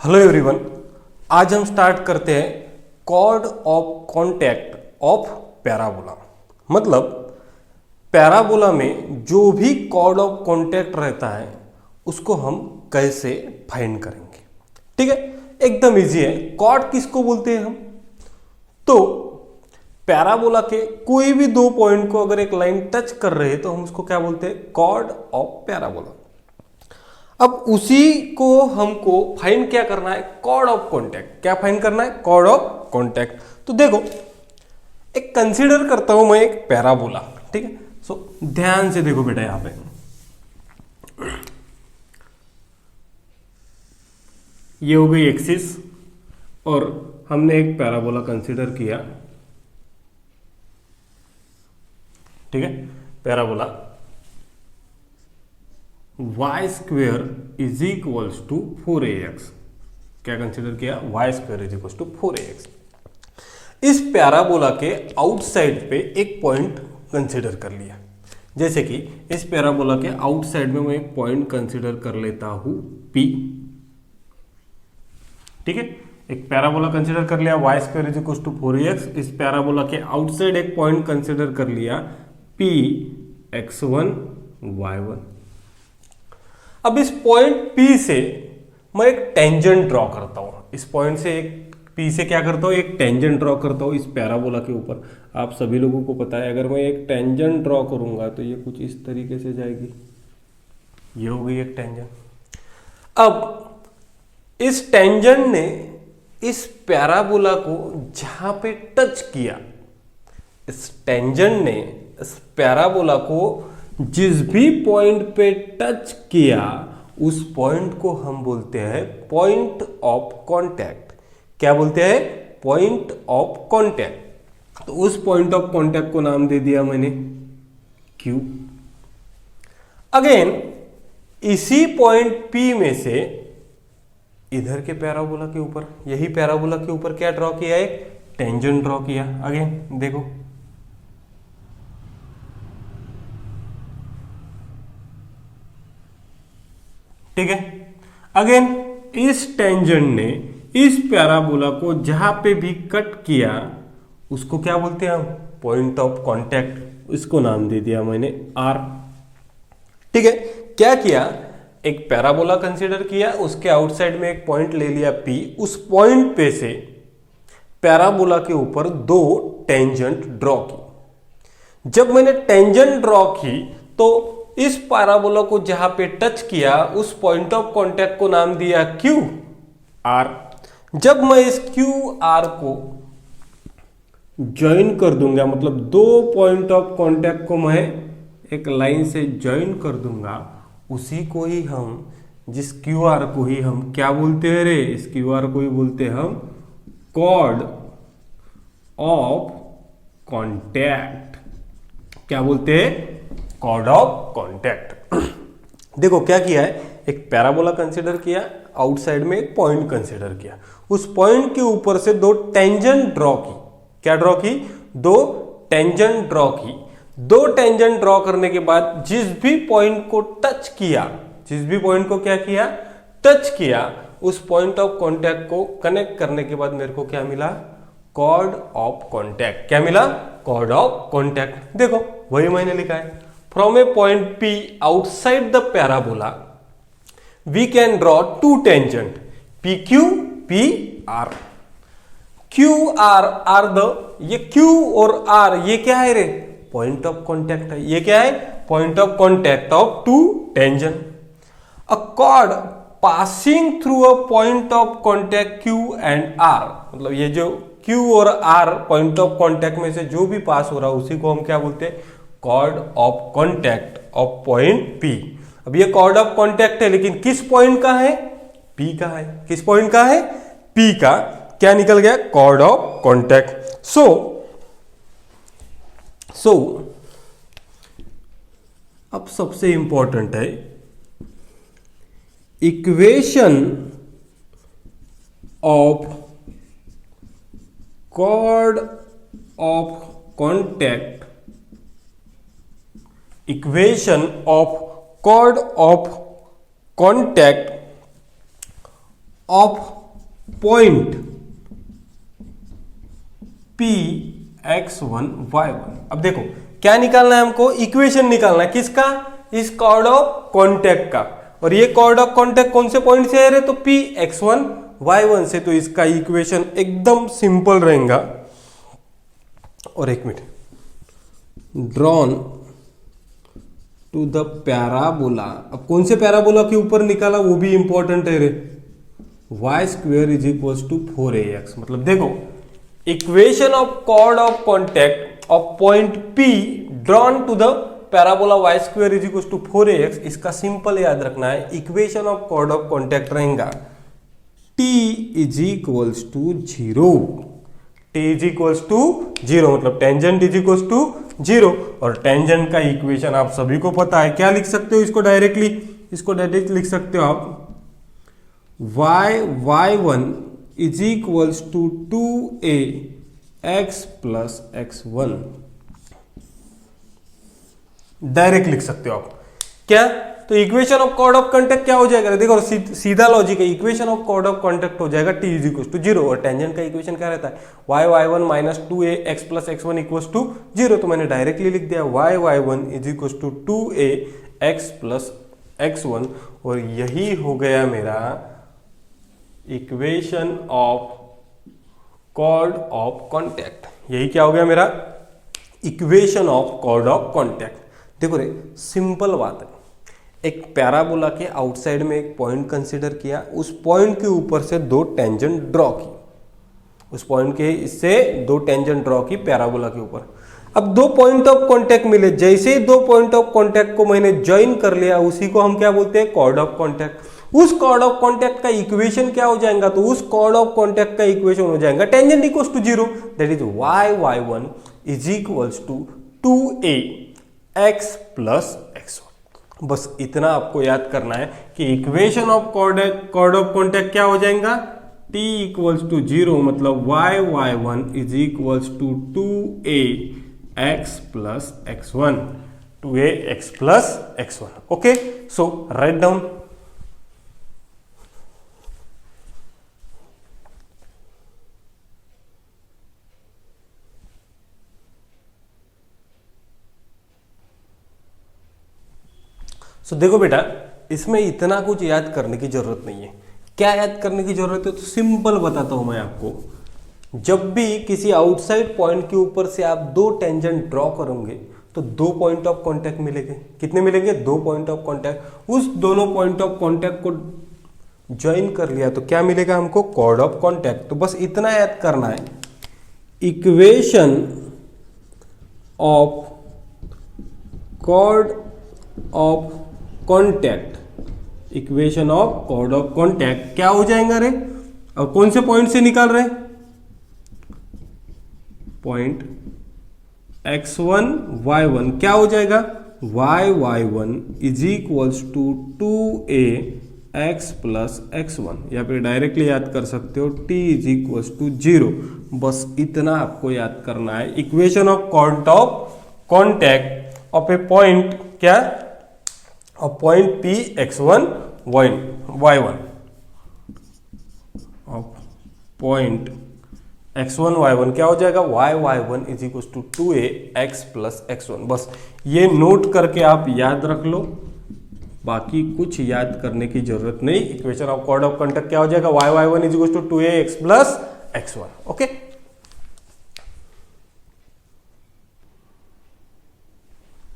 Hello everyone. आज हम start करते हैं chord of contact of parabola. मतलब पैराबोला में जो भी कॉर्ड ऑफ कॉन्टैक्ट रहता है उसको हम कैसे फाइंड करेंगे। ठीक है, एकदम इजी है। कॉर्ड किसको बोलते हैं हम? तो पैराबोला के कोई भी दो पॉइंट को अगर एक लाइन टच कर रहे हैं तो हम उसको क्या बोलते हैं? Chord of parabola. अब उसी को हमको फाइंड क्या करना है? Chord of contact. क्या फाइंड करना है? Chord of contact. तो देखो, एक कंसीडर करता हूं मैं एक पैराबोला। ठीक है, सो ध्यान से देखो बेटा, यहां पे ये हो गई एक्सिस और हमने एक पैराबोला कंसीडर किया। ठीक है, parabola y square is equals to 4ax। क्या कंसिडर किया? y square is equals to 4ax। इस पैराबोला के आउटसाइड पे एक पॉइंट कंसिडर कर लिया। जैसे कि इस पैराबोला के आउटसाइड में मैं एक पॉइंट कंसिडर कर लेता हूं P। ठीक है, एक पैराबोला कंसिडर कर लिया, y square is equals to 4ax। इस पैराबोला के आउटसाइड एक पॉइंट कंसिडर कर लिया P x1 y1। अब इस पॉइंट P से मैं एक टेंजेंट ड्रॉ करता हूं। इस पॉइंट से एक P से क्या करता हूं? एक टेंजेंट ड्रॉ करता हूं इस पैराबोला के ऊपर। आप सभी लोगों को पता है, अगर मैं एक टेंजेंट ड्रॉ करूंगा तो ये कुछ इस तरीके से जाएगी। ये हो गई एक टेंजेंट। अब इस टेंजेंट ने इस पैराबोला को जहां पे टच किया, इस टेंजेंट ने इस पैराबोला को जिस भी पॉइंट पे टच किया उस पॉइंट को हम बोलते हैं पॉइंट ऑफ कांटेक्ट। क्या बोलते हैं? Point of contact. तो उस पॉइंट ऑफ कांटेक्ट को नाम दे दिया मैंने Q। अगेन इसी पॉइंट P में से इधर के पैराबोला के ऊपर, यही पैराबोला के ऊपर क्या ड्रॉ किया? एक टेंजेंट ड्रॉ किया। अगेन देखो, ठीक है। अगेन इस टेंजेंट ने इस पैराबोला को जहां पे भी कट किया उसको क्या बोलते हैं हम? Point of contact. इसको नाम दे दिया मैंने R। ठीक है, क्या किया? एक पैराबोला कंसीडर किया, उसके आउटसाइड में एक पॉइंट ले लिया P। उस पॉइंट पे से पैराबोला के ऊपर दो टेंजेंट ड्रॉ की। जब मैंने टेंजेंट ड्रॉ की तो इस पैराबोला को जहां पे टच किया उस पॉइंट ऑफ कांटेक्ट को नाम दिया Q R। जब मैं इस Q R को ज्वाइन कर दूंगा, मतलब दो पॉइंट ऑफ कांटेक्ट को मैं एक लाइन से ज्वाइन कर दूंगा, उसी को ही हम, जिस Q R को ही हम क्या बोलते हैं रे? इस Q R को ही बोलते हैं हम कॉर्ड ऑफ कांटेक्ट। क्या बोलते हैं? Chord of contact. देखो क्या किया है, एक पैराबोला कंसीडर किया, आउटसाइड में एक पॉइंट कंसीडर किया, उस पॉइंट के ऊपर से दो टेंजेंट ड्रॉ की। क्या ड्रॉ की? दो टेंजेंट ड्रॉ की। दो टेंजेंट ड्रॉ करने के बाद जिस भी पॉइंट को टच किया, जिस भी पॉइंट को क्या किया? टच किया, उस पॉइंट ऑफ कॉन्टैक्ट को कनेक्ट करने के बाद मेरे को क्या मिला? Chord of contact. क्या मिला? Chord of contact. देखो वही मैंने लिखा है, from a point P outside the parabola we can draw two tangent PQ PR। QR are the, ये Q और R ये क्या है रे? पॉइंट ऑफ कांटेक्ट है। ये क्या है? Point of contact of two tangent. A chord passing through a point of contact Q and R, मतलब ये जो Q और R पॉइंट ऑफ कांटेक्ट में से जो भी पास हो रहा है उसी को हम क्या बोलते हैं? Chord of contact of point P। अब ये कॉर्ड ऑफ कांटेक्ट है, लेकिन किस पॉइंट का है? P का है। किस पॉइंट का है? P का। क्या निकल गया? Cord of contact. सो अब सबसे इंपॉर्टेंट है equation of chord of contact, equation of chord of contact of point P x1 y1। अब देखो क्या निकालना है हमको, इक्वेशन निकालना है किसका, इस कॉर्ड ऑफ कॉन्टैक्ट का। और ये कॉर्ड ऑफ कॉन्टैक्ट कौन से पॉइंट से आ रहे, तो पी x1 y1 से। तो इसका इक्वेशन एकदम सिंपल रहेगा। और एक minute, drawn to the parabola. अब कौन से पैराबोला के ऊपर निकाला वो भी इंपॉर्टेंट है रे, y square is equal to 4ax। मतलब देखो equation of chord of contact of point P drawn to the parabola y square is equal to 4ax। इसका सिंपल याद रखना है, equation of chord of contact रहेगा t is equals to 0। t is equals to 0 मतलब tangent is equals to 0। और tangent का equation आप सभी को पता है, क्या लिख सकते हो इसको डायरेक्टली, इसको डायरेक्ट लिख सकते हो आप y1 is equals to 2ax plus x1। Direct लिख सकते हो आप क्या, तो equation of chord of contact क्या हो जाएगा, देखो सीधा लॉजिक है, equation of chord of contact हो जाएगा t इज इक्वल टू 0। और टेंजेंट का इक्वेशन क्या रहता है, y1 minus 2ax plus x1 equal to 0। तो मैंने डायरेक्टली लिख दिया y1 is equal to 2ax plus x1। और यही हो गया मेरा equation of chord of contact. यही क्या हो गया मेरा equation of chord of contact. देखो रे सिंपल बात है, एक पैराबोला के आउटसाइड में एक पॉइंट कंसीडर किया, उस पॉइंट के ऊपर से दो टेंजेंट ड्रॉ की, उस पॉइंट के इससे दो टेंजेंट ड्रॉ की पैराबोला के ऊपर। अब दो पॉइंट ऑफ कांटेक्ट मिले, जैसे ही दो पॉइंट ऑफ कांटेक्ट को मैंने ज्वाइन कर लिया, उसी को हम क्या बोलते हैं, कॉर्ड ऑफ कांटेक्ट। उस कॉर्ड ऑफ कांटेक्ट का इक्वेशन क्या हो जाएगा, तो उस कॉर्ड ऑफ कांटेक्ट का इक्वेशन हो जाएगा tangent equals to 0, that is y1 is equals to 2ax plus x1। बस इतना आपको याद करना है कि equation of chord of contact क्या हो जाएगा, t इक्वल्स टू 0 मतलब y1 is equals to 2ax plus x1, 2ax plus x1। Okay, so write down. तो देखो बेटा, इसमें इतना कुछ याद करने की जरूरत नहीं है। क्या याद करने की जरूरत है, तो सिंपल बताता हूं मैं आपको। जब भी किसी आउटसाइड पॉइंट के ऊपर से आप दो टेंजेंट ड्रॉ करोगे तो दो पॉइंट ऑफ कांटेक्ट मिलेंगे। कितने मिलेंगे, दो पॉइंट ऑफ कांटेक्ट। उस दोनों पॉइंट ऑफ कांटेक्ट को ज्वाइन कर लिया तो क्या मिलेगा हमको, कॉर्ड ऑफ कांटेक्ट। तो बस इतना याद करना है, equation of chord of contact, equation of chord of contact क्या हो जाएगा रे, और कौन से पॉइंट से निकाल रहे, पॉइंट x1 y1 क्या हो जाएगा, y1 is equals to 2ax plus x1। या फिर डायरेक्टली याद कर सकते हो t इज इक्वल्स टू 0। बस इतना आपको याद करना है, equation of chord of contact of a point क्या, of point P x1 y1 of point x1 y1 क्या हो जाएगा, y1 is equal to 2ax plus x1। बस ये नोट करके आप याद रख लो, बाकी कुछ याद करने की जरूरत नहीं। Equation of chord of contact क्या हो जाएगा, y1 is equal to 2ax plus x1। Okay,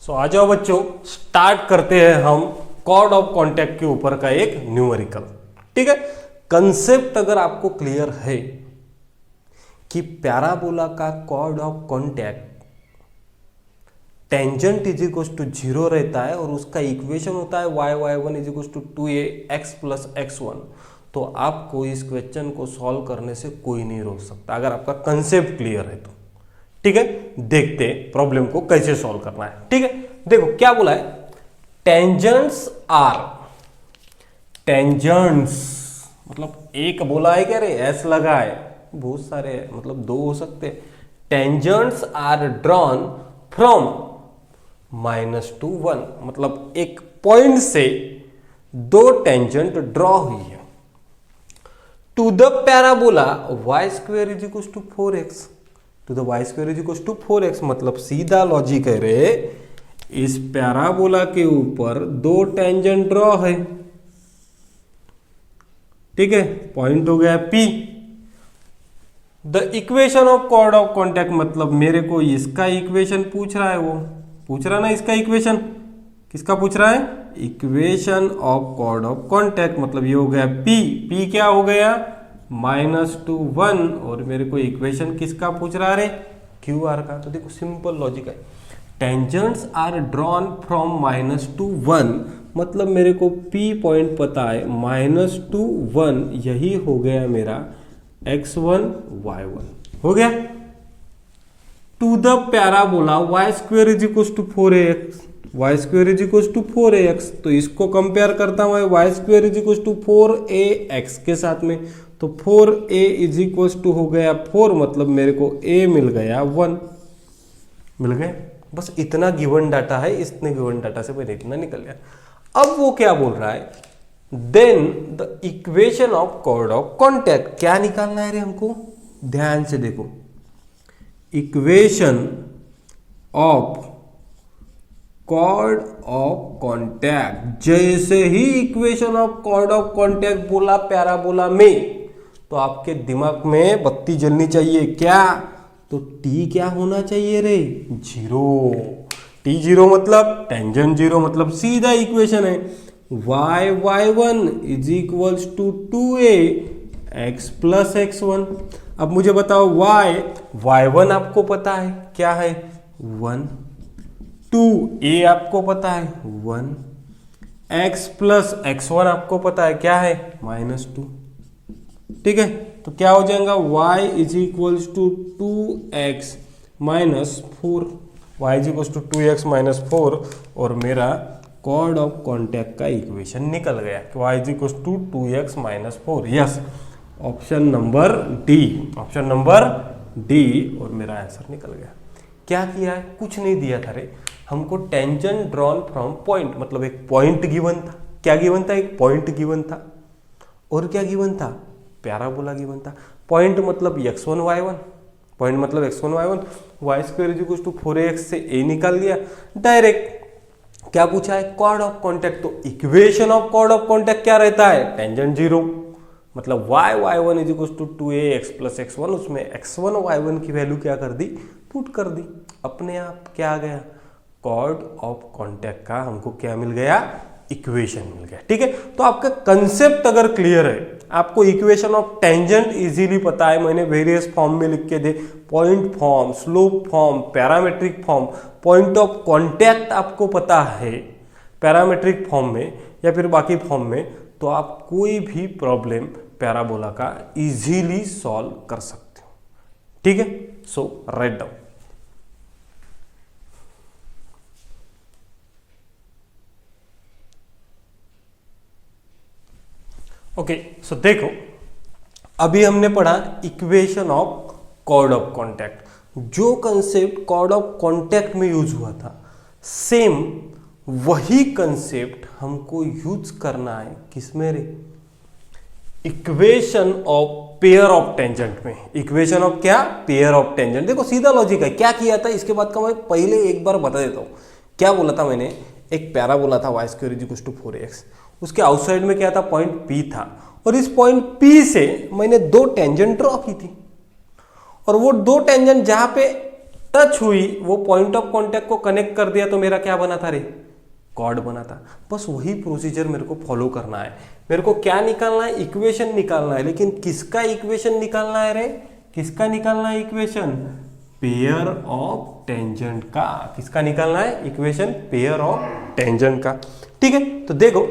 so आ जाओ बच्चों, स्टार्ट करते हैं हम कॉर्ड ऑफ कॉन्टैक्ट के ऊपर का एक न्यूमेरिकल। ठीक है, कंसेप्ट अगर आपको क्लियर है कि पैराबोला का chord of contact tangent is equal to 0 रहता है और उसका इक्वेशन होता है y1 is equal to 2ax plus x1, तो आपको इस क्वेश्चन को सॉल्व करने से कोई नहीं रोक सकता, अगर आपका कंसेप्ट क्लियर है तो। ठीक है, देखते हैं प्रॉब्लम को कैसे सॉल्व करना है। ठीक है, देखो क्या बोला है, टेंजेंट्स आर, टेंजेंट्स मतलब एक बोला है क्या रे, एस लगा है, बहुत सारे है, मतलब दो हो सकते हैं। टेंजेंट्स आर ड्रॉन फ्रॉम -1 मतलब एक पॉइंट से दो टेंजेंट ड्रॉ हुई है। To the parabola y square is equal to 4x, to the y square is equal to 4x, मतलब सीधा लॉजिक है रे, इस पैराबोला के ऊपर दो टेंजेंट ड्रॉ है, ठीक है, पॉइंट हो गया P। The equation of chord of contact, मतलब मेरे को इसका इक्वेशन पूछ रहा है, वो पूछ रहा है ना इसका इक्वेशन, किसका पूछ रहा है, equation of chord of contact, मतलब ये हो गया P क्या हो गया -1, और मेरे को इक्वेशन किसका पूछ रहा है, QR का। तो देखो सिंपल लॉजिक है, टेंजेंट्स आर ड्रॉन फ्रॉम -1, मतलब मेरे को P पॉइंट पता है -1, यही हो गया मेरा x1 y1 हो गया। To the parabola y square is equal to 4ax, y square is equal to 4ax, तो इसको कंपेयर करता हूं y square is equal to 4ax के साथ में, तो 4a इज इक्वल टू हो गया 4, मतलब मेरे को a मिल गया 1, मिल गया। बस इतना गिवन डाटा है, इतने गिवन डाटा से मैंने इतना निकल गया। अब वो क्या बोल रहा है, then the equation of chord of contact, क्या निकालना है रे हमको, ध्यान से देखो, equation of chord of contact, जैसे ही equation of chord of contact बोला पैराबोला में, तो आपके दिमाग में बत्ती जलनी चाहिए, क्या, तो T क्या होना चाहिए रे, 0, T 0 मतलब टेंजेंट 0, मतलब सीधा इक्वेशन है y1 is equals to 2a x plus x1। अब मुझे बताओ y1 आपको पता है क्या है 1, 2a आपको पता है 1, x प्लस x1 आपको पता है क्या है -2, ठीक है। तो क्या हो जाएगा y is equals to 2x minus 4, y is equals to 2x minus 4, और मेरा कॉर्ड ऑफ कॉन्टैक्ट का इक्वेशन निकल गया कि y is equals to 2x minus 4। Yes, option number D, option number D, और मेरा आंसर निकल गया। क्या किया है, कुछ नहीं दिया था रे, हमको टेंजेंट ड्रॉन फ्रॉम पॉइंट, मतलब एक पॉइंट गिवन था, क्या गिवन था, एक पॉइंट गिवन था, और क्या गिवन था, पैराबोला गिवन था। पॉइंट मतलब x1 y1, पॉइंट मतलब x1 y1, y square is equal to 4ax से a निकाल दिया डायरेक्ट। क्या पूछा है, कॉर्ड ऑफ कॉन्टैक्ट, तो equation of chord of contact क्या रहता है, टेंजेंट 0, मतलब y1 is equal to 2ax plus x1, उसमें x1 y1 की वैल्यू क्या कर दी, पुट कर दी, अपने आप क्या आ गया, कॉर्ड ऑफ कॉन्टैक्ट का हमको क्या मिल गया, इक्वेशन मिल गया, ठीक है। तो आपका कंसेप्ट अगर क्लियर है, आपको इक्वेशन ऑफ टेंजेंट इजीली पता है, मैंने वेरियस फॉर्म में लिख के दे, point form, slope form, parametric form, point of contact आपको पता है पैरामेट्रिक फॉर्म में या फिर बाकी फॉर्म में, तो आप कोई भी प्रॉब्लम पैराबोला का इजीली सॉल्व कर सकते हो, ठीक है। So right down. Okay, so देखो अभी हमने पढ़ा equation of chord of contact, जो कंसेप्ट कॉर्ड ऑफ कॉन्टैक्ट में यूज हुआ था, सेम वही कंसेप्ट हमको यूज करना है किसमें रे, equation of pair of tangent में। इक्वेशन ऑफ क्या, पेयर ऑफ टेंजेंट। देखो सीधा लॉजिक है, क्या किया था इसके बाद का मैं पहले एक बार बता देता हूं। क्या बोला था मैंने, एक पैराबोला था y square is equal to 4ax, उसके आउटसाइड में क्या था, पॉइंट P था, और इस पॉइंट P से मैंने दो टेंजेंट ड्रॉ की थी, और वो दो टेंजेंट जहां पे टच हुई वो पॉइंट ऑफ कांटेक्ट को कनेक्ट कर दिया, तो मेरा क्या बना था रे, कॉर्ड बना था। बस वही प्रोसीजर मेरे को फॉलो करना है। मेरे को क्या निकालना है, इक्वेशन निकालना है, लेकिन किसका इक्वेशन निकालना है रे, किसका निकालना है इक्वेशन, पेयर ऑफ टेंजेंट का। किसका निकालना है इक्वेशन, पेयर ऑफ टेंजेंट का, ठीक है। तो देखो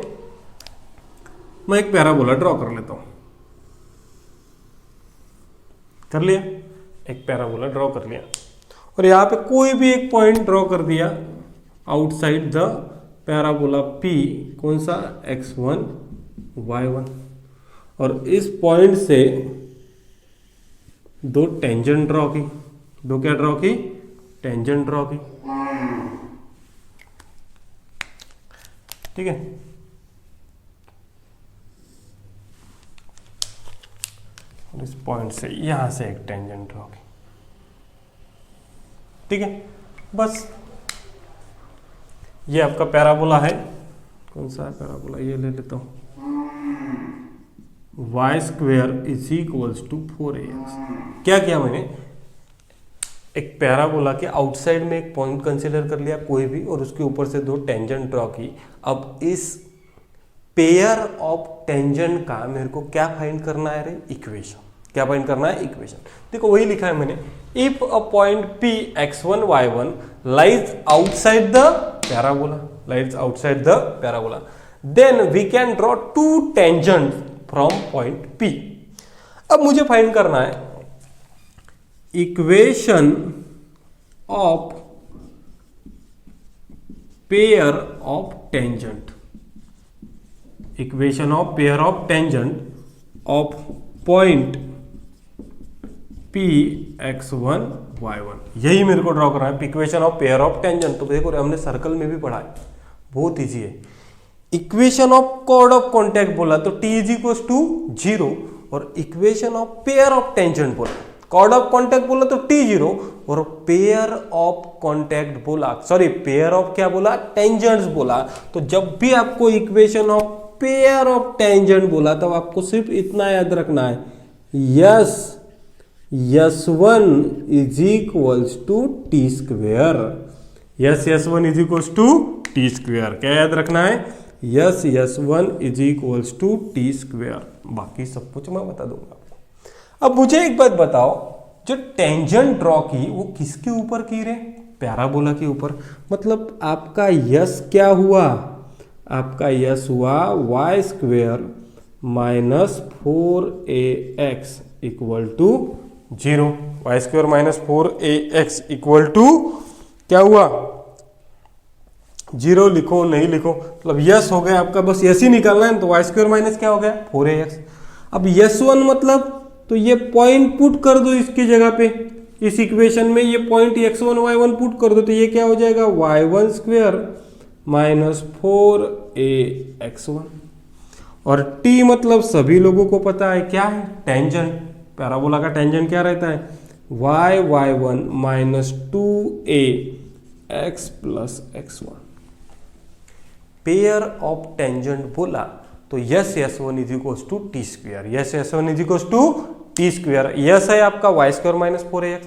मैं एक पैराबोला ड्रॉ कर लेता हूं, कर लिया, एक पैराबोला ड्रॉ कर लिया, और यहां पे कोई भी एक पॉइंट ड्रॉ कर दिया आउटसाइड द पैराबोला P, कौन सा, x1 y1, और इस पॉइंट से दो टेंजेंट ड्रॉ की, दो क्या ड्रॉ की, टेंजेंट ड्रॉ की, ठीक है। और इस पॉइंट से यहां से एक टेंजेंट ड्रॉ की। ठीक है, बस ये आपका पैराबोला है। कौन सा है पैराबोला, ये ले लेता हूं, y square is equals to 4ax। क्या किया मैंने, एक पैराबोला के आउटसाइड में एक पॉइंट कंसीडर कर लिया कोई भी, और उसके ऊपर से दो टेंजेंट ड्रॉ की। अब इस पेयर ऑफ टेंजेंट का मेरे को क्या फाइंड करना है रे, इक्वेशन। क्या फाइंड करना है, इक्वेशन। देखो वही लिखा है मैंने, if a point p x1 y1 lies outside the parabola, lies outside the parabola, then we can draw two tangent from point p। अब मुझे फाइंड करना है equation of pair of tangent, equation of pair of tangent of point p x1 y1, यही मेरे को draw करना है, equation of pair of tangent. तो देखो हमने सर्कल में भी पढ़ा है, बहुत इजी है। Equation of chord of contact बोला तो t इज इक्वल टू 0, और equation of pair of tangent बोला, कॉर्ड ऑफ कॉन्टैक्ट बोला तो t 0, और पेयर ऑफ कॉन्टैक्ट बोला, सॉरी पेयर ऑफ क्या बोला, टेंजेंट्स बोला। तो जब भी आपको equation of pair of tangent बोला तब आपको सिर्फ इतना याद रखना है, S S1 is equals to T square, S S1 is equals to T square. क्या याद रखना है, S S1 is equals to T square. बाकी सब कुछ मैं बता दूंगा आपको। अब मुझे एक बात बताओ, जो टेंजेंट ड्रॉ की वो किसके ऊपर की रे, पैराबोला के ऊपर। मतलब आपका यस क्या हुआ, आपका यस हुआ y square minus 4ax equal to 0। Y square minus 4ax equal to क्या हुआ, 0 लिखो नहीं लिखो, मतलब यस हो गया आपका, बस यस ही निकालना है। तो वाई स्क्वेयर माइनस क्या हो गया 4ax। अब यस1 मतलब, तो ये पॉइंट पुट कर दो इसकी जगह पे, इस इक्वेशन में ये पॉइंट x1 y1 पुट कर दो, तो ये क्या हो जाएगा y1 स्क्वेयर माइनस 4ax1। और t मतलब सभी लोगों को पता है क्या है, टेंजेंट। पैराबोला का टेंजेंट क्या रहता है, y1 minus 2ax plus x1। Pair of tangent बोला तो S S1 is equal to T square, S S1 is equal to T square. S है आपका y square minus 4ax,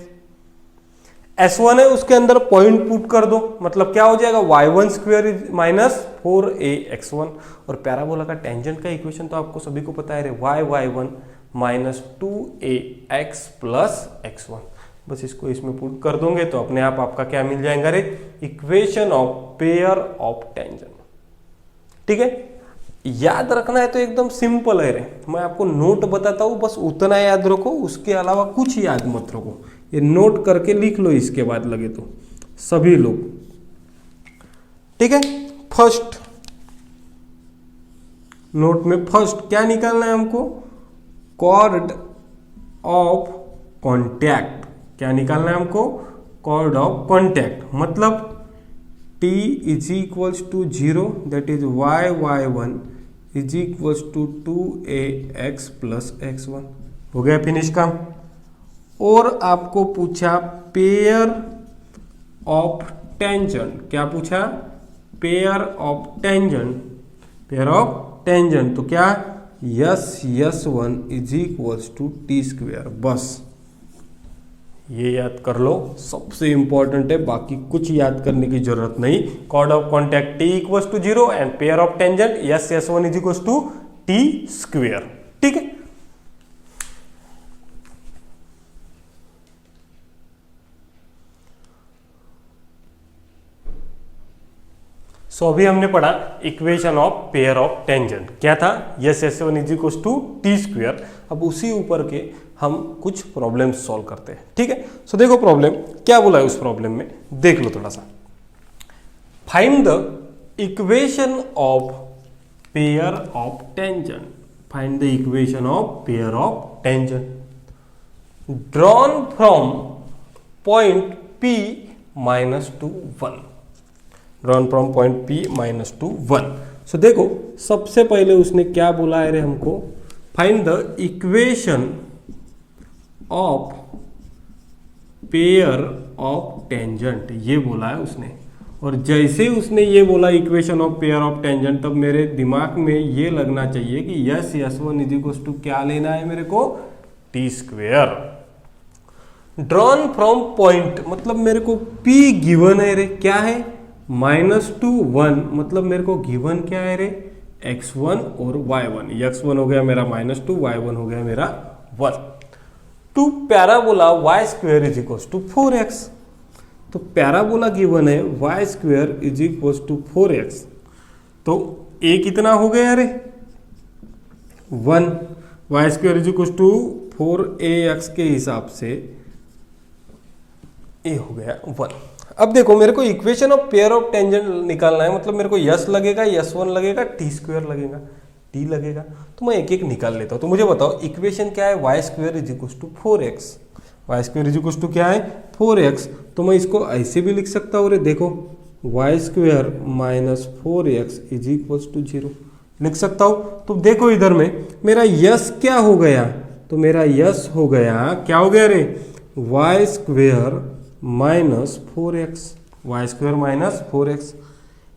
S1 है उसके अंदर पॉइंट पुट कर दो, मतलब क्या हो जाएगा y1 स्क्वेयर माइनस 4ax1। और पैराबोला का टेंजेंट का इक्वेशन तो आपको सभी को पता है रे, y1 minus 2ax plus x1। बस इसको इसमें पुट कर दोगे तो अपने आप आपका क्या मिल जाएगा रे, equation of pair of tangent. ठीक है, याद रखना है तो एकदम सिंपल है रे, मैं आपको नोट बताता हूं, बस उतना याद रखो, उसके अलावा कुछ याद मत रखो। ये नोट करके लिख लो इसके बाद लगे तो सभी लोग। ठीक है, फर्स्ट नोट में फर्स्ट क्या निकालना है हमको, कॉर्ड ऑफ कॉन्टैक्ट। क्या निकालना है हमको, कॉर्ड ऑफ कॉन्टैक्ट। मतलब t is equals to 0, that is y1 is equals to 2ax plus x1। हो गया फिनिश काम। और आपको पूछा पेयर ऑफ टेंजेंट, क्या पूछा, pair of tangent, pair of tangent. तो क्या, S S1 is equals to T square. बस ये याद कर लो, सबसे इंपॉर्टेंट है, बाकी कुछ याद करने की जरूरत नहीं। Chord of contact t equals to 0 and pair of tangent S S1 is equals to T square. ठीक है, सो अभी हमने पढ़ा equation of pair of tangent, क्या था, S S1 is equals to T square. अब उसी ऊपर के हम कुछ प्रॉब्लम सॉल्व करते हैं। ठीक है, सो देखो प्रॉब्लम क्या बोला है, उस प्रॉब्लम में देख लो थोड़ा सा। Find the equation of pair of tangent, find the equation of pair of tangent drawn from point P minus two 1, drawn from point P minus two 1। सो देखो सबसे पहले उसने क्या बोला है रे हमको, find the equation of pair of tangent, ये बोला है उसने। और जैसे ही उसने ये बोला equation of pair of tangent, तब मेरे दिमाग में ये लगना चाहिए कि yes S one is equal to क्या लेना है मेरे को, T square. Drawn from point, मतलब मेरे को P गिवन है रे, क्या है -2 1, मतलब मेरे को गिवन क्या है रे, x1 और y1। x1 हो गया मेरा -2, y1 हो गया मेरा 1। To parabola y square is equal to 4x, तो पैराबोला गिवन है y square is equal to 4x, तो a कितना हो गया रे 1, y square is equal to 4ax के हिसाब से a हो गया 1। अब देखो मेरे को equation of pair of tangent निकालना है, मतलब मेरे को यस लगेगा, यस1 लगेगा, टी स्क्वेयर लगेगा, टी लगेगा, तो मैं एक एक निकाल लेता हूँ। तो मुझे बताओ इक्वेशन क्या है, y square is equal to 4x, y square is equal to क्या है 4x, तो मैं इसको ऐसे भी लिख सकता हूँ रे, देखो y square minus 4x is equal to 0 लिख सकता हूँ। तो देखो इधर में मेरा यस क्या हो गया, तो मेरा यस हो गया, क्या हो गया रे, y square minus 4x, y square minus 4x।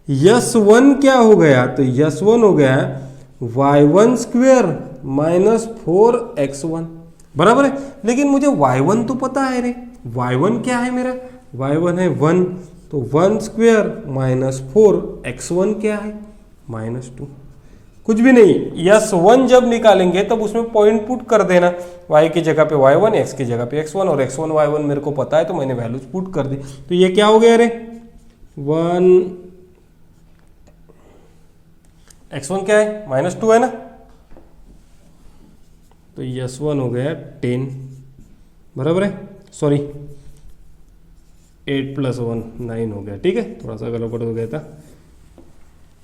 यस1 क्या हो गया, तो यस1 हो गया y1 स्क्वेयर माइनस 4x1, बराबर है। लेकिन मुझे y1 तो पता है रे, y1 क्या है मेरा, y1 है 1, तो 1 स्क्वेयर माइनस 4x1 क्या है -2, कुछ भी नहीं। यस1 जब निकालेंगे तब उसमें पॉइंट पुट कर देना, y की जगह पे y1, x की जगह पे x1, और x1 y1 मेरे को पता है तो मैंने वैल्यूज पुट कर दी। तो ये क्या हो गया रे 1, x1 क्या है -2 है ना, तो यस1 हो गया 10, बराबर है, सॉरी 8 + 1 9 हो गया, ठीक है, थोड़ा सा गड़बड़ हो गया था।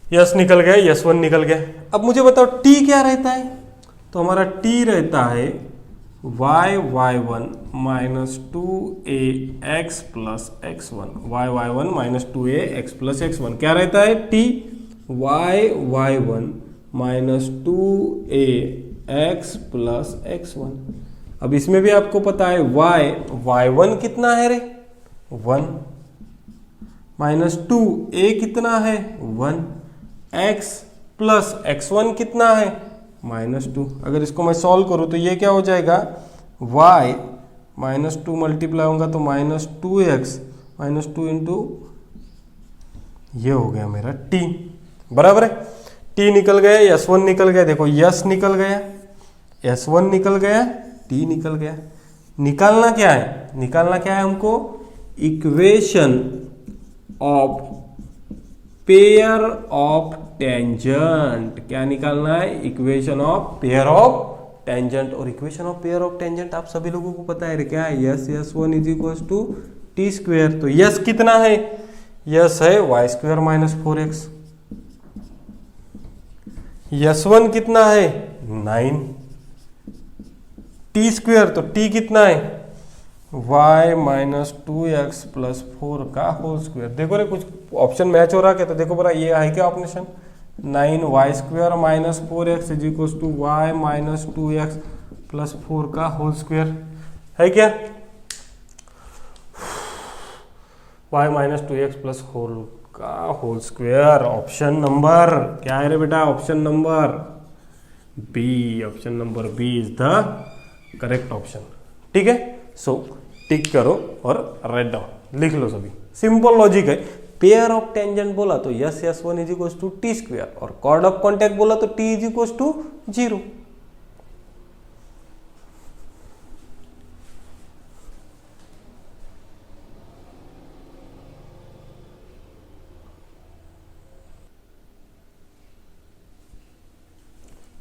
यस निकल गया, यस1 निकल गया। अब मुझे बताओ t क्या रहता है, तो हमारा t रहता है y1 minus 2ax plus x1, y1 minus 2ax plus x1 क्या रहता है t, y1 minus 2ax plus x1। अब इसमें भी आपको पता है y1 कितना है रे 1, माइनस 2a कितना है 1, x प्लस x1 कितना है -2। अगर इसको मैं सॉल्व करूं तो ये क्या हो जाएगा, y -2 मल्टीप्लाई होगा तो -2x -2 इंटू ये हो गया मेरा t, बराबर है। t निकल गया, यस1 निकल गया, देखो यस निकल गया, यस1 निकल गया, t निकल गया। निकालना क्या है, निकालना क्या है हमको, equation of pair of tangent, क्या निकालना है, equation of pair of tangent. और equation of pair of tangent आप सभी लोगों को पता है क्या है, S S one is equal to T square. तो यस कितना है, यस है वाई स्क्वेयर माइनस 4x, यस1 कितना है 9, टी स्क्वेयर तो टी कितना है y माइनस 2x प्लस 4 का होल स्क्वायर। देखो रे कुछ ऑप्शन मैच हो रहा है क्या, तो देखो बड़ा ये है क्या option, 9y square minus 4x is equal to y minus 2x plus 4 का होल स्क्वायर है क्या, y माइनस 2x प्लस 4 का होल स्क्वायर। ऑप्शन नंबर क्या है रे बेटा, option number B, option number B is the correct option, ठीक है। सो टिक करो और राइट डाउन लिख लो सभी, सिंपल लॉजिक है। पेयर ऑफ टेंजेंट बोला तो S S one is equal to T square, और कॉर्ड ऑफ कॉन्टैक्ट बोला तो T is equal to 0।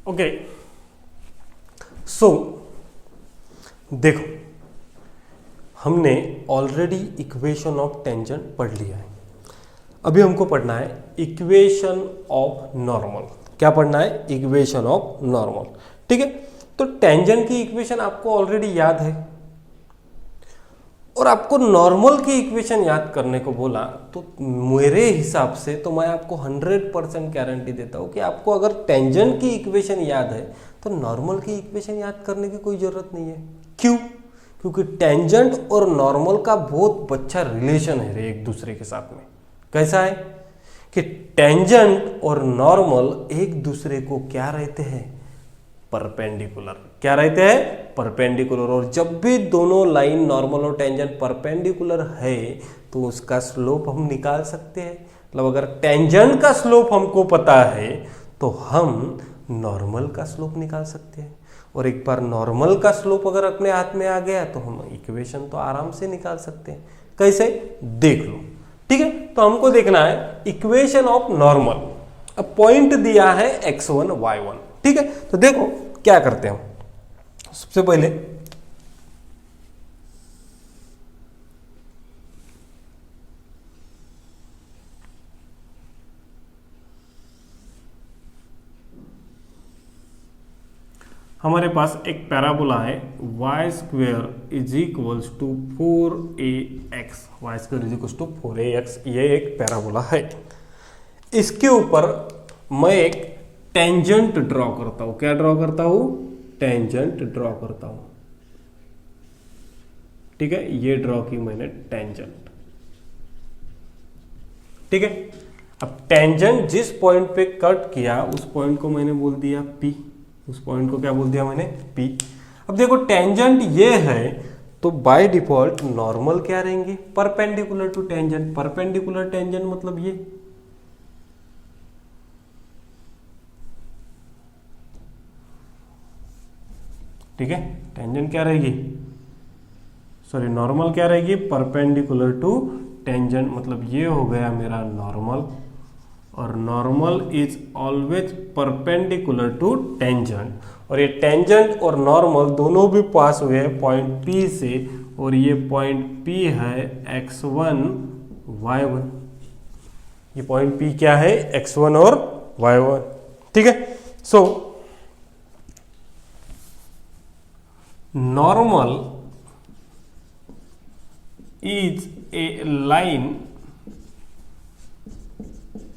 Okay, so देखो हमने ऑलरेडी इक्वेशन ऑफ टेंजेंट पढ़ लिया है, अभी हमको पढ़ना है इक्वेशन ऑफ नॉर्मल। क्या पढ़ना है, इक्वेशन ऑफ नॉर्मल, ठीक है। तो टेंजेंट की इक्वेशन आपको ऑलरेडी याद है, और आपको नॉर्मल की इक्वेशन याद करने को बोला तो मेरे हिसाब से तो मैं आपको 100% गारंटी देता हूं कि आपको अगर टेंजेंट की इक्वेशन याद है तो नॉर्मल की इक्वेशन याद करने की कोई जरूरत नहीं है। क्यों, क्योंकि टेंजेंट और नॉर्मल का बहुत अच्छा रिलेशन है रे एक दूसरे के साथ में। कैसा है कि टेंजेंट और नॉर्मल एक दूसरे को क्या रहते हैं, परपेंडिकुलर। क्या रहते हैं, परपेंडिकुलर। और जब भी दोनों लाइन नॉर्मल और टेंजेंट परपेंडिकुलर है तो उसका स्लोप हम निकाल सकते हैं। मतलब अगर टेंजेंट का स्लोप हमको पता है तो हम नॉर्मल का स्लोप निकाल सकते हैं। और एक बार नॉर्मल का स्लोप अगर अपने हाथ में आ गया तो हम इक्वेशन तो आराम से निकाल सकते हैं। कैसे, देख लो। ठीक है, तो हमको देखना है इक्वेशन ऑफ नॉर्मल। अब पॉइंट दिया है x1 y1। ठीक है, तो देखो क्या करते हैं। सबसे पहले हमारे पास एक पैराबोला है y square is equals to 4ax। Y square is equals to 4ax, ये एक पैराबोला है। इसके ऊपर मैं एक टेंजेंट ड्रॉ करता हूं। क्या ड्रॉ करता हूं, टेंजेंट ड्रॉ करता हूं। ठीक है, ये ड्रॉ की मैंने टेंजेंट। ठीक है, अब टेंजेंट जिस पॉइंट पे कट किया उस पॉइंट को मैंने बोल दिया P। उस पॉइंट को क्या बोल दिया मैंने, P। अब देखो टेंजेंट ये है तो बाय डिफॉल्ट नॉर्मल क्या रहेंगे, perpendicular to tangent. Perpendicular tangent मतलब ये। ठीक है, टेंजेंट क्या रहेगी, सॉरी नॉर्मल क्या रहेगी, परपेंडिकुलर टू टेंजेंट। मतलब ये हो गया मेरा नॉर्मल। और normal is always perpendicular to tangent. और ये टेंजेंट और नॉर्मल दोनों भी पास हुए हैं पॉइंट P से। और ये पॉइंट P है x1 y1। ये पॉइंट P क्या है, x1 और y1। ठीक है, so normal is a line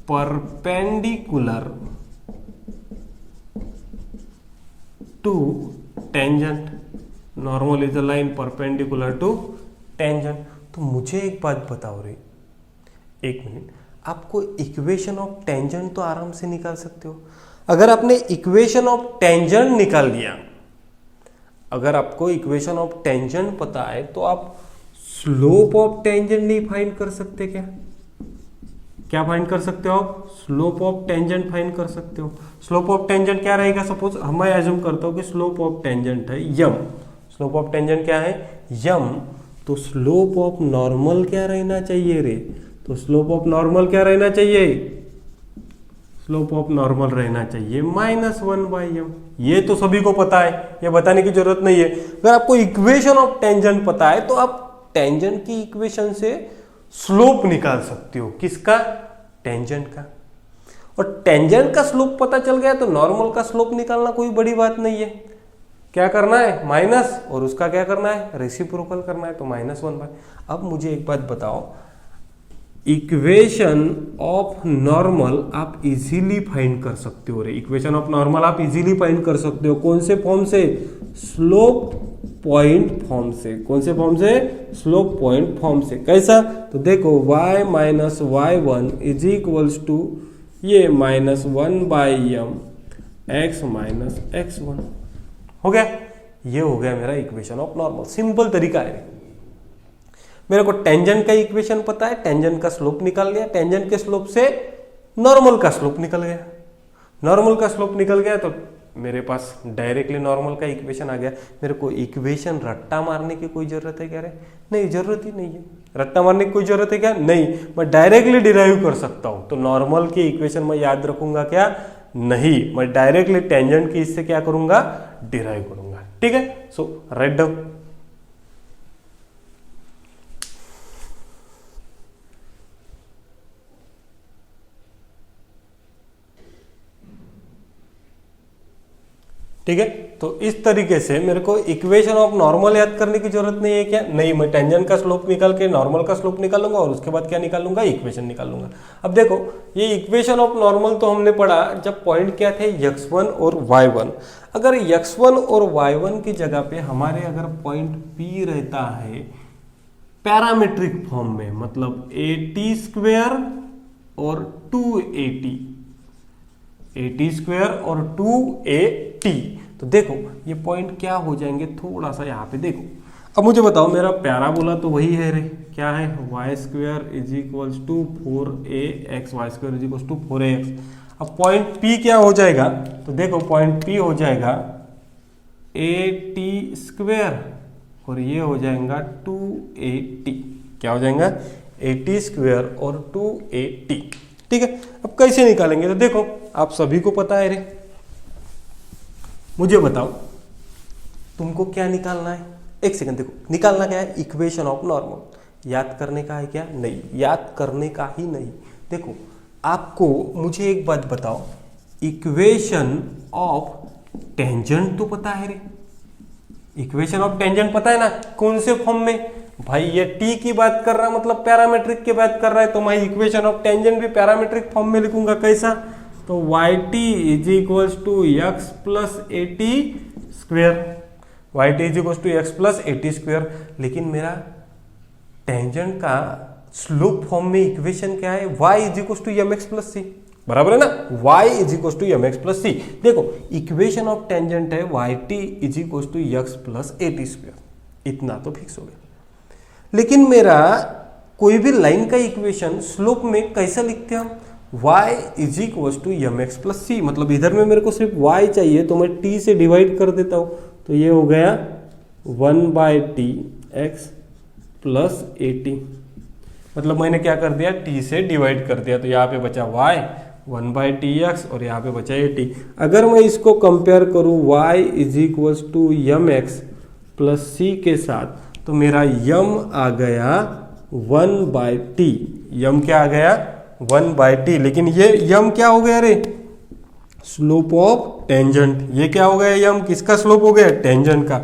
perpendicular to tangent। Normal is a line perpendicular to tangent. तो मुझे एक बात बताओ रे, एक मिनट, आपको इक्वेशन ऑफ टेंजेंट तो आराम से निकाल सकते हो। अगर आपने इक्वेशन ऑफ टेंजेंट निकाल दिया, अगर आपको इक्वेशन ऑफ टेंजेंट पता है तो आप स्लोप ऑफ टेंजेंट नहीं फाइंड कर सकते क्या? क्या फाइंड कर सकते हो आप, स्लोप ऑफ टेंजेंट फाइंड कर सकते हो। स्लोप ऑफ टेंजेंट क्या रहेगा, सपोज मैं एज्यूम करता हूं कि स्लोप ऑफ टेंजेंट है यम। स्लोप ऑफ टेंजेंट क्या है, यम। तो स्लोप ऑफ नॉर्मल क्या रहना चाहिए रे, तो स्लोप ऑफ नॉर्मल क्या रहना चाहिए, स्लोप ऑफ नॉर्मल रहना चाहिए -1/m। ये तो सभी को पता है, ये बताने की जरूरत नहीं है। अगर आपको इक्वेशन ऑफ टेंजेंट पता है तो आप टेंजेंट की इक्वेशन से स्लोप निकाल सकते हो। किसका, टेंजेंट का। और टेंजेंट का स्लोप पता चल गया तो नॉर्मल का स्लोप निकालना कोई बड़ी बात नहीं है। क्या करना है, माइनस, और उसका क्या करना है, रेसिप्रोकल करना है, तो -1/। अब मुझे एक बात बताओ, इक्वेशन ऑफ नॉर्मल आप इजीली फाइंड कर सकते हो रे। इक्वेशन ऑफ नॉर्मल आप इजीली फाइंड कर सकते हो। कौन से फॉर्म से, स्लोप पॉइंट फॉर्म से। कौन से फॉर्म से, स्लोप पॉइंट फॉर्म से। कैसा, तो देखो y minus y1 is equals to ये -1/m x माइनस x1। हो गया, ये हो गया मेरा इक्वेशन ऑफ नॉर्मल। सिंपल तरीका है। मेरे को टेंजेंट का इक्वेशन पता है, टेंजेंट का स्लोप निकाल लिया, टेंजेंट के स्लोप से नॉर्मल का स्लोप निकल गया। नॉर्मल का स्लोप निकल गया तो मेरे पास डायरेक्टली नॉर्मल का इक्वेशन आ गया। मेरे को इक्वेशन रट्टा मारने की कोई जरूरत है क्या रे, नहीं, जरूरत ही नहीं है। रट्टा मारने की कोई जरूरत है क्या, नहीं, मैं डायरेक्टली डिराइव कर सकता हूं। तो नॉर्मल की इक्वेशन मैं याद रखूंगा क्या, नहीं, मैं डायरेक्टली टेंजेंट की इससे क्या करूंगा, डिराइव करूंगा। ठीक है, सो राइट डाउन। ठीक है। तो इस तरीके से मेरे को इक्वेशन ऑफ नॉर्मल याद करने की जरूरत नहीं है क्या? नहीं, मैं टेंजेंट का स्लोप निकाल के नॉर्मल का स्लोप निकालूंगा और उसके बाद क्या निकालूंगा? इक्वेशन निकालूंगा। अब देखो, ये इक्वेशन ऑफ नॉर्मल तो हमने पढ़ा जब पॉइंट क्या थे, x1 और y1। अगर x1 और y1 की जगह पे हमारे अगर पॉइंट P रहता है पैरामीट्रिक फॉर्म में, मतलब at² और 2at, at² और 2at, तो देखो ये पॉइंट क्या हो जाएंगे, थोड़ा सा यहाँ पे देखो। अब मुझे बताओ, मेरा पैराबोला तो वही है रे, क्या है, y² = 4ax, y² = 4ax। अब पॉइंट P क्या हो जाएगा, तो देखो पॉइंट P हो जाएगा at² और ये हो जाएगा 2at। क्या हो जाएगा? at² और 2at। ठीक है। अब कैसे निकालेंगे, तो देखो आप सभी को पता है रे। मुझे बताओ तुमको क्या निकालना है? एक सेकंड, देखो निकालना क्या है, इक्वेशन ऑफ नॉर्मल। याद करने का है क्या? नहीं, याद करने का ही नहीं। देखो आपको मुझे एक बात बताओ, इक्वेशन ऑफ टेंजेंट तो पता है रे, इक्वेशन ऑफ टेंजेंट पता है ना, कौन से फॉर्म में? भाई ये टी की बात कर रहा है, मतलब पैरामीट्रिक की बात कर रहा है, तो मैं इक्वेशन ऑफ टेंजेंट भी पैरामीट्रिक फॉर्म में लिखूंगा। कैसा? तो yt = x + at², yt = x + at²। लेकिन मेरा टेंजेंट का स्लोप फॉर्म में इक्वेशन क्या है? y = mx + c, बराबर है ना, y = mx + c। देखो इक्वेशन ऑफ टेंजेंट है yt = x + at², इतना तो फिक्स हो गया। लेकिन मेरा कोई भी लाइन का इक्वेशन स्लोप में कैसा लिखते हैं हम? y = mx + c, मतलब इधर में मेरे को सिर्फ y चाहिए तो मैं t से डिवाइड कर देता हूं, तो ये हो गया 1/t x + at। मतलब मैंने क्या कर दिया, t से डिवाइड कर दिया, तो यहाँ पे बचा y 1/tx और यहाँ पे बचा at। अगर मैं इसको कंपेयर करूँ y = mx + c के साथ, तो मेरा यम आ गया 1/t। यम क्या आ गया? 1/t। लेकिन ये यम क्या हो गया रे? Slope of tangent. ये क्या हो गया? यम किसका स्लोप हो गया? टेंजेंट का।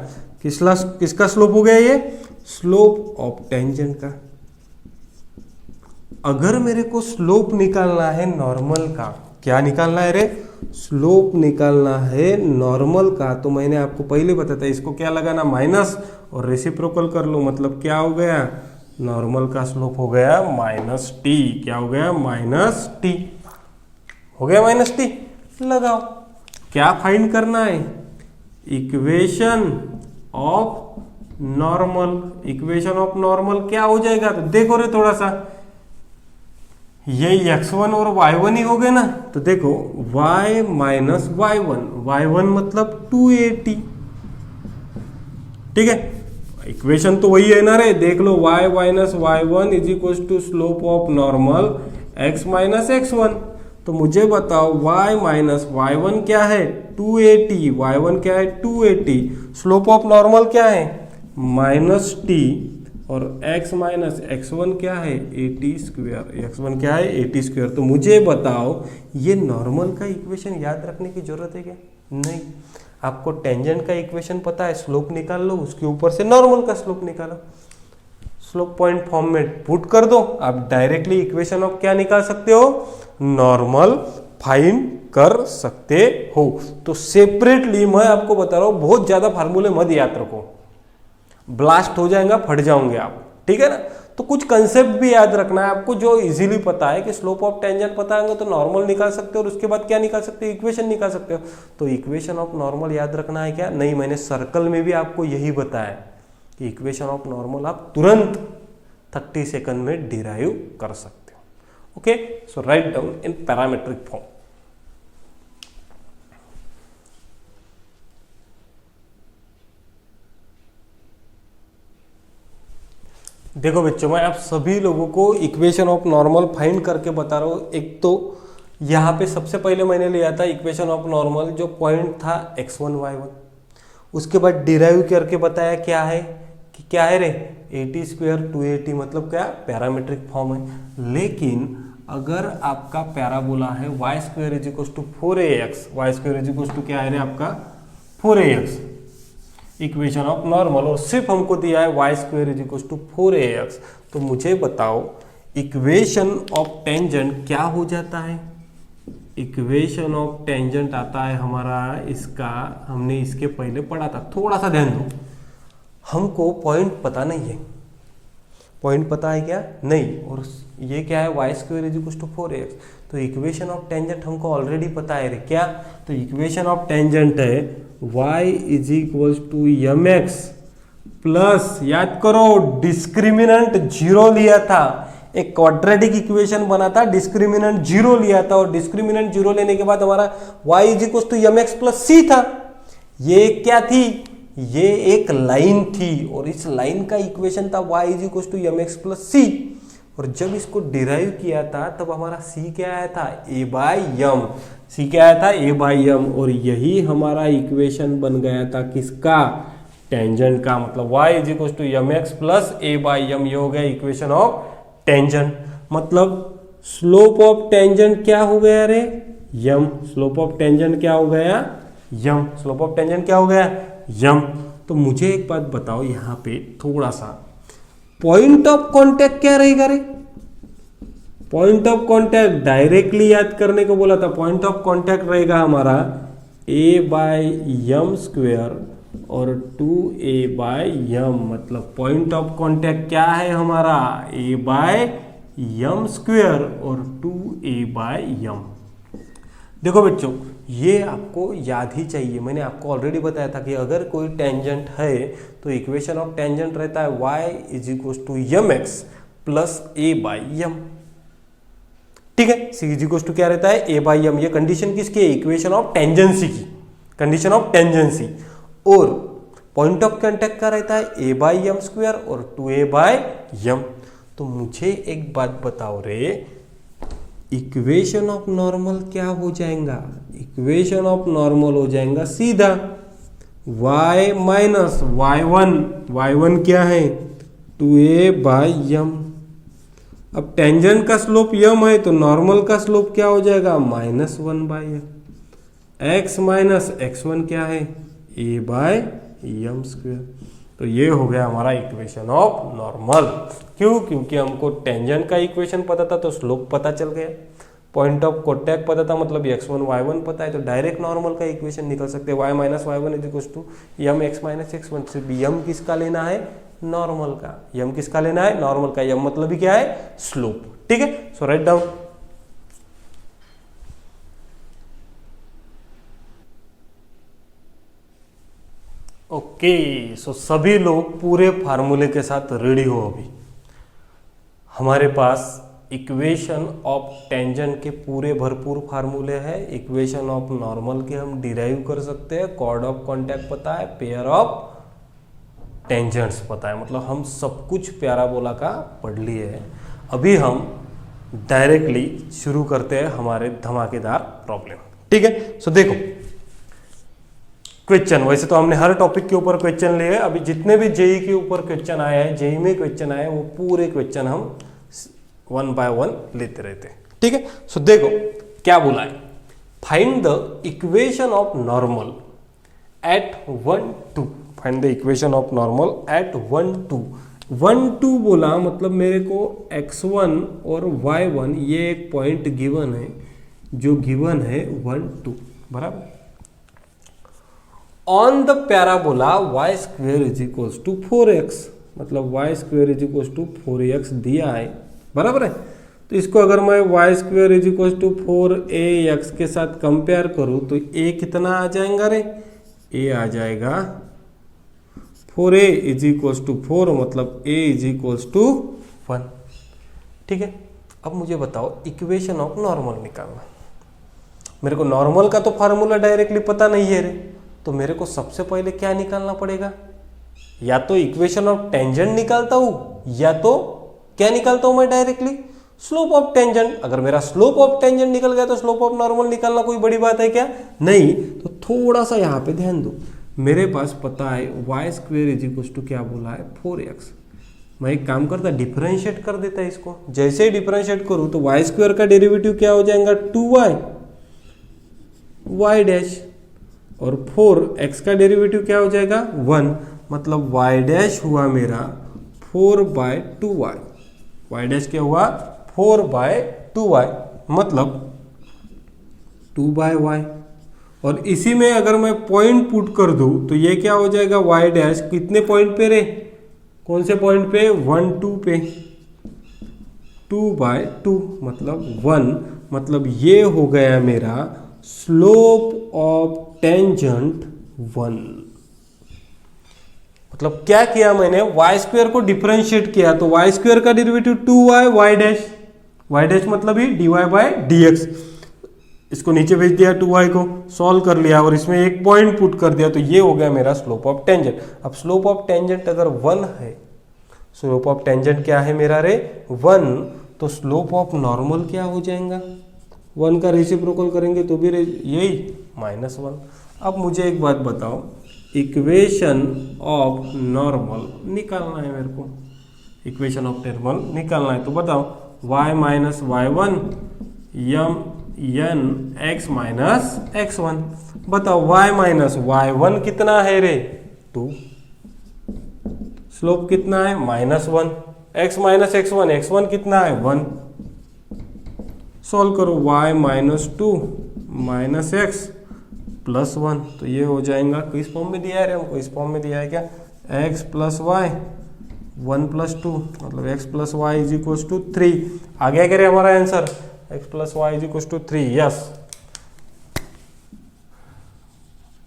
किसका स्लोप हो गया? ये स्लोप ऑफ टेंजेंट का। अगर मेरे को स्लोप निकालना है नॉर्मल का, क्या निकालना है रे? स्लोप निकालना है नॉर्मल का, तो मैंने आपको पहले बताया था, इसको क्या लगाना, माइनस, और रेसिप्रोकल कर लो, मतलब क्या हो गया? नॉर्मल का स्लोप हो गया -t। क्या हो गया? -t हो गया, -t। लगाओ, क्या फाइंड करना है? Equation of normal. Equation of normal क्या हो जाएगा? तो देखो रे थोड़ा सा, ये x1 और y1 ही हो गए ना, तो देखो y - y1 मतलब 2at। ठीक है, इक्वेशन तो वही है ना रे, देख लो, y - y1 = slope of normal x - x1। तो मुझे बताओ y - y1 क्या है? 2at। y1 क्या है? 2at। स्लोप ऑफ नॉर्मल क्या है? -t, और x - x1 क्या है? at²। x1 क्या है? at²। तो मुझे बताओ ये नॉर्मल का इक्वेशन याद रखने की जरूरत है क्या? नहीं। आपको टेंजेंट का इक्वेशन पता है, स्लोप निकाल लो, उसके ऊपर से नॉर्मल का स्लोप निकालो, स्लोप पॉइंट फॉर्म में पुट कर दो, आप डायरेक्टली इक्वेशन ऑफ क्या निकाल सकते हो? नॉर्मल फाइंड कर सकते हो। तो सेपरेटली मैं आपको बता रहा हूं, बहुत ज्यादा फार्मूले मत याद रखो, ब्लास्ट हो जाएगा, फट जाओगे आप। ठीक है ना? तो कुछ कंसेप्ट भी याद रखना है आपको, जो इजीली पता है कि स्लोप ऑफ टेंजेंट पता है तो नॉर्मल निकाल सकते हो, और उसके बाद क्या निकाल सकते हो? इक्वेशन निकाल सकते हो। तो इक्वेशन ऑफ नॉर्मल याद रखना है क्या? नहीं, मैंने सर्कल में भी आपको यही बताया कि इक्वेशन ऑफ नॉर्मल आप तुरंत 30 सेकंड में डिराइव कर सकते हो। Okay, so write down in parametric form. देखो बच्चों, मैं आप सभी लोगों को इक्वेशन ऑफ नॉर्मल फाइंड करके बता रहा हूँ। एक तो यहाँ पे सबसे पहले मैंने लिया था इक्वेशन ऑफ नॉर्मल, जो पॉइंट था x1 y1, उसके बाद डिराइव करके बताया क्या है कि क्या है रे, at² 2at, मतलब क्या? पैरामीट्रिक फॉर्म है। लेकिन अगर आपका पैराबोला है y² = 4ax, y² = क्या है रे आपका? 4ax इक्वेशन ऑफ नॉर्मल, और सिर्फ हमको दिया है y square is equal to 4ax। तो मुझे बताओ इक्वेशन ऑफ टेंजेंट क्या हो जाता है। इक्वेशन ऑफ टेंजेंट आता है हमारा इसका, हमने इसके पहले पढ़ा था, थोड़ा सा ध्यान दो। हमको पॉइंट पता नहीं है, पॉइंट पता है क्या नहीं, और ये क्या है y square is equal to 4ax। तो इक्वेशन ऑफ टेंजेंट हमको ऑलरेडी पता है रे क्या। तो इक्वेशन ऑफ टेंजेंट है y is equal to mx plus, याद करो डिस्क्रिमिनेंट 0 लिया था, एक क्वाड्रेटिक इक्वेशन बना था, डिस्क्रिमिनेंट 0 लिया था, और डिस्क्रिमिनेंट 0 लेने के बाद हमारा y is equal to mx plus c था। ये क्या थी, ये एक लाइन थी, और इस लाइन का इक्वेशन था y is equal to mx plus c। और जब इसको डिराइव किया था तब हमारा c क्या आया था, a बाई m। c क्या आया था, a बाई m, और यही हमारा इक्वेशन बन गया था किसका, टेंजेंट का। मतलब y is equal to mx plus a by m, ये हो गया इक्वेशन ऑफ टेंजेंट। मतलब स्लोप ऑफ टेंजेंट क्या हो गया रे, m। स्लोप ऑफ टेंजेंट क्या हो गया, m। स्लोप ऑफ टेंजेंट क्या हो गया, m। तो मुझे एक बात बताओ यहाँ पे थोड़ा सा, पॉइंट ऑफ कांटेक्ट क्या रहेगा रे। पॉइंट ऑफ कांटेक्ट डायरेक्टली याद करने को बोला था, पॉइंट ऑफ कांटेक्ट रहेगा हमारा a बाई m स्क्वेयर और 2a बाई m। मतलब पॉइंट ऑफ कांटेक्ट क्या है हमारा, a बाई m स्क्वेयर और 2a बाई m। देखो बच्चों, ये आपको याद ही चाहिए, मैंने आपको ऑलरेडी बताया था कि अगर कोई टेंजेंट है तो इक्वेशन ऑफ टेंजेंट रहता है y is equal to mx plus a by m। ठीक है, c इज इक्वल टू क्या रहता है, a बाई m। ये कंडीशन किसकी है, इक्वेशन ऑफ टेंजेंसी की, कंडीशन ऑफ टेंजेंसी। और पॉइंट ऑफ कांटेक्ट का रहता है a बाई m स्क्वायर और 2a बाई m। तो मुझे एक बात बताओ रे, इक्वेशन ऑफ नॉर्मल क्या हो जाएगा, इक्वेशन ऑफ नॉर्मल हो जाएगा सीधा y माइनस y1 क्या है 2a बाई m। अब टेंजेंट का स्लोप m है तो नॉर्मल का स्लोप क्या हो जाएगा, -1 by m। x minus x1 क्या है, a बाई m स्क्वेयर। तो ये हो गया हमारा इक्वेशन ऑफ नॉर्मल। क्यों, क्योंकि हमको टेंजेंट का इक्वेशन पता था तो स्लोप पता चल गया, पॉइंट ऑफ कांटेक्ट पता था, मतलब x1 y1 पता है, तो डायरेक्ट नॉर्मल का इक्वेशन निकल सकते हैं, y minus y1 is equal to m x minus x1। सिर्फ m किसका लेना है, नॉर्मल का। m किसका लेना है, नॉर्मल का। m मतलब भी क्या है, स्लोप। ठीक है, सो राइट डाउन। ओके, सो सभी लोग पूरे फार्मूले के साथ रेडी हो। अभी हमारे पास इक्वेशन ऑफ टेंजेंट के पूरे भरपूर फार्मूले हैं। इक्वेशन ऑफ नॉर्मल के हम डिराइव कर सकते हैं, कॉर्ड ऑफ कांटेक्ट पता है, पेयर ऑफ टेंजेंट्स पता है, मतलब हम सब कुछ पैराबोला का पढ़ लिए हैं। अभी हम डायरेक्टली शुरू करते हैं हमारे धमाकेदार प्रॉब्लम। ठीक है, सो देखो क्वेश्चन, वैसे तो हमने हर टॉपिक के ऊपर क्वेश्चन लिए, अभी जितने भी जेई के ऊपर क्वेश्चन आए हैं, जेई में क्वेश्चन आए हैं, वो पूरे क्वेश्चन हम 1 बाय 1 लेते रहते हैं। ठीक है, सो देखो क्या बोला है, find the equation of normal at 1 2। Find the equation of normal at 1 2। 1 2 बोला मतलब मेरे को x1 और y1 ये एक पॉइंट गिवन है, जो गिवन है 1 2, बराबर। On the parabola y square is equal to 4x, मतलब y square is equal to 4x दिया है, बराबर है। तो इसको अगर मैं y square is equal to 4ax के साथ कंपेयर करूं तो a कितना आ जाएगा रे, a आ जाएगा 4a इज इक्वल टू 4, मतलब a इज इक्वल टू 1। ठीक है, अब मुझे बताओ इक्वेशन ऑफ नॉर्मल निकालना। मेरे को नॉर्मल का तो फार्मूला डायरेक्टली पता नहीं है रे, तो मेरे को सबसे पहले क्या निकालना पड़ेगा, या तो इक्वेशन ऑफ टेंजेंट निकालता हूं, या तो क्या निकालता हूं मैं डायरेक्टली, स्लोप ऑफ टेंजेंट। अगर मेरा स्लोप ऑफ टेंजेंट निकल गया तो स्लोप ऑफ नॉर्मल निकालना कोई बड़ी बात है क्या, नहीं। तो थोड़ा सा यहाँ पे ध्यान दो, मेरे पास पता है y square is equal to क्या बोला है 4x। मैं एक काम करता, डिफरेंशिएट कर देता है इसको। जैसे ही डिफरेंशिएट करूं तो y स्क्वेयर का डेरिवेटिव क्या हो जाएगा 2y y डैश, और 4x का डेरिवेटिव क्या हो जाएगा 1, मतलब y डैश हुआ मेरा 4/2y। y डैश क्या हुआ 4/2y, मतलब 2/y। और इसी में अगर मैं पॉइंट पुट कर दूं तो ये क्या हो जाएगा y डैश कितने पॉइंट पे रे, कौन से पॉइंट पे 1 2 पे, 2/2 मतलब 1, मतलब ये हो गया मेरा स्लोप ऑफ टेंजेंट 1। मतलब क्या किया मैंने, वाई स्क्वायर को डिफरेंशिएट किया तो वाई स्क्वायर का डेरिवेटिव 2y, वाई डैश मतलब ही dy/dx, इसको नीचे भेज दिया 2y को, सॉल्व कर लिया और इसमें एक पॉइंट पुट कर दिया तो ये हो गया मेरा स्लोप ऑफ टेंजेंट। अब स्लोप ऑफ टेंजेंट अगर 1 है, स्लोप ऑफ टेंजेंट क्या है मेरा रे 1, तो स्लोप ऑफ नॉर्मल क्या हो जाएगा, 1 का रेसिप्रोकल करेंगे तो भी यही -1। अब मुझे एक बात बताओ, इक्वेशन ऑफ नॉर्मल निकालना है मेरे को, इक्वेशन ऑफ नॉर्मल निकालना है तो बताओ y minus y1 n x minus x1। बताओ y माइनस y1 कितना है रे 2, स्लोप कितना है -1, x माइनस x1, x1 कितना है 1। सॉल्व करो y minus 2 minus x plus 1, तो ये हो जाएगा, किस फॉर्म में दिया है रे हमको, इस फॉर्म में दिया है क्या, x प्लस वाई 1 प्लस 2, मतलब x plus Y is equal to 3। आ गया क्या रे हमारा answer, x plus Y is equal to 3, yes,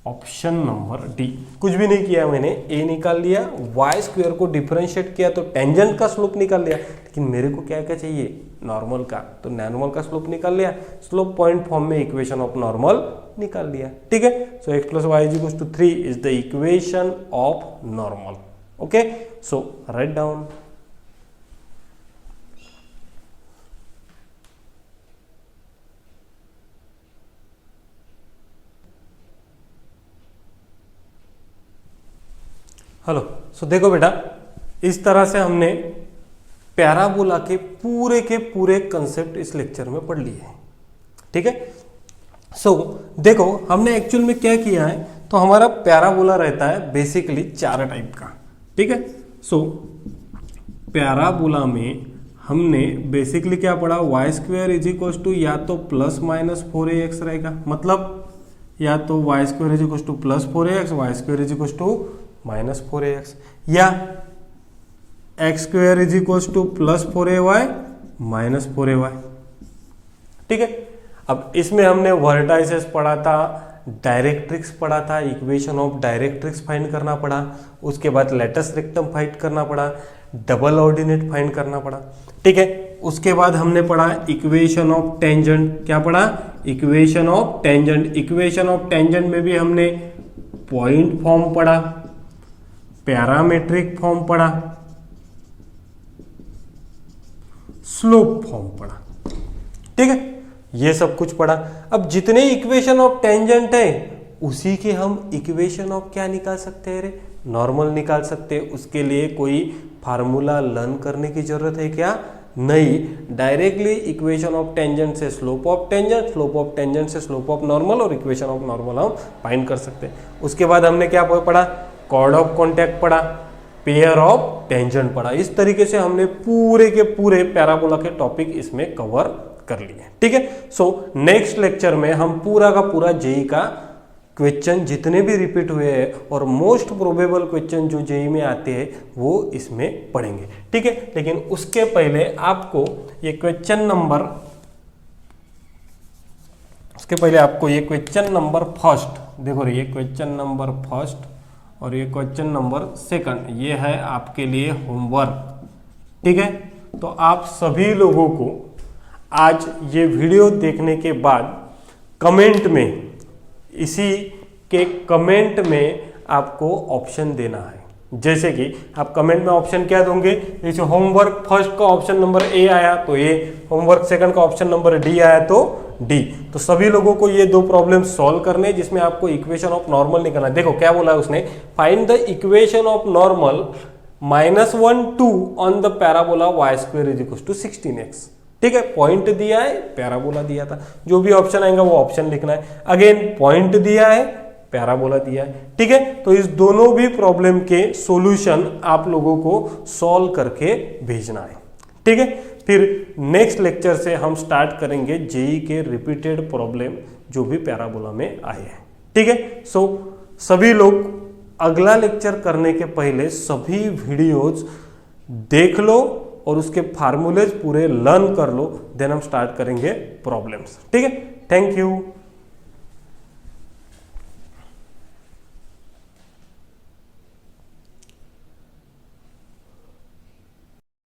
option number D. कुछ भी नहीं किया मैंने, a निकाल लिया, वाई स्क्वायर को डिफरेंशिएट किया तो टेंजेंट का स्लोप निकाल लिया, लेकिन मेरे को क्या क्या चाहिए, नॉर्मल का, तो नॉर्मल का स्लोप निकाल लिया, स्लोप पॉइंट फॉर्म में इक्वेशन ऑफ नॉर्मल निकाल लिया। ठीक है, so x plus Y is equal to 3 is the equation of normal. Okay, so right down. Hello, so देखो बेटा, इस तरह से हमने पैराबोला के पूरे कंसेप्ट इस लेक्चर में पढ़ लिए हैं। ठीक है, सो देखो हमने एक्चुअल में क्या किया है, तो हमारा पैराबोला रहता है बेसिकली 4 टाइप का। ठीक है, सो पैराबोला में हमने बेसिकली क्या पढ़ा, y square is equal to या तो प्लस माइनस 4ax रहेगा, मतलब या तो y square is equal to plus 4ax, y square is equal to minus 4ax, या x square is equal to plus 4ay minus 4ay। ठीक है, अब इसमें हमने वर्टाइसेस पढ़ा था, डायरेक्ट्रिक्स पढ़ा था, इक्वेशन ऑफ डायरेक्ट्रिक्स फाइंड करना पड़ा, उसके बाद लेटस रेक्टम फाइंड करना पड़ा, डबल ऑर्डिनेट फाइंड करना पड़ा। ठीक है, उसके बाद हमने पढ़ा इक्वेशन ऑफ टेंजेंट, क्या पढ़ा, equation of tangent. Equation of tangent में भी हमने पॉइंट फॉर्म पढ़ा, पैरामेट्रिक फॉर्म पढ़ा, स्लोप फॉर्म पढ़ा। ठीक है, ये सब कुछ पढ़ा। अब जितने इक्वेशन ऑफ टेंजेंट है उसी के हम इक्वेशन ऑफ क्या निकाल सकते हैं रे, नॉर्मल निकाल सकते हैं। उसके लिए कोई फार्मूला लर्न करने की जरूरत है क्या, नहीं, डायरेक्टली इक्वेशन ऑफ टेंजेंट से slope of tangent, slope of tangent से स्लोप ऑफ नॉर्मल और इक्वेशन ऑफ नॉर्मल हम फाइंड कर सकते हैं। उसके बाद हमने क्या पढ़ा, कॉर्ड ऑफ कॉन्टैक्ट पढ़ा, पेयर ऑफ टेंजेंट पढ़ा। इस तरीके से हमने पूरे के पूरे पैराबोला के टॉपिक इसमें कवर कर लिए। ठीक है, सो नेक्स्ट लेक्चर में हम पूरा का पूरा जेई का क्वेश्चन जितने भी रिपीट हुए हैं और मोस्ट प्रोबेबल क्वेश्चन जो जेई में आते हैं वो इसमें पढ़ेंगे। ठीक है, लेकिन उसके पहले आपको ये क्वेश्चन नंबर, उसके पहले आपको ये क्वेश्चन नंबर फर्स्ट, देखो ये क्वेश्चन नंबर फर्स्ट और ये क्वेश्चन नंबर सेकंड, ये है आपके लिए होमवर्क। ठीक है, तो आप सभी लोगों को आज ये वीडियो देखने के बाद कमेंट में, इसी के कमेंट में आपको ऑप्शन देना है। जैसे कि आप कमेंट में ऑप्शन क्या दोगे, जैसे होमवर्क फर्स्ट का ऑप्शन नंबर ए आया तो ए, होमवर्क सेकंड का ऑप्शन नंबर डी आया तो डी। तो सभी लोगों को ये 2 प्रॉब्लम सॉल्व करने, जिसमें आपको इक्वेशन ऑफ नॉर्मल निकालना है। देखो क्या बोला है उसने, find the equation of normal -1 2 on the parabola y square is equal to 16x। ठीक है, पॉइंट दिया है, पैराबोला दिया था, जो भी ऑप्शन आएगा वो ऑप्शन लिखना है। अगेन पॉइंट दिया है, पैराबोला दिया है। ठीक है, तो इस दोनों भी प्रॉब्लम के सॉल्यूशन आप लोगों को सॉल्व करके भेजना है। ठीक है, फिर नेक्स्ट लेक्चर से हम स्टार्ट करेंगे जेई के रिपीटेड प्रॉब्लम जो भी पैराबोला में आए हैं। ठीक है, सो सभी लोग अगला लेक्चर करने के पहले सभी वीडियोज देख लो और उसके फार्मूलेज पूरे लर्न कर लो, देन हम स्टार्ट करेंगे प्रॉब्लम्स। ठीक है, थैंक यू।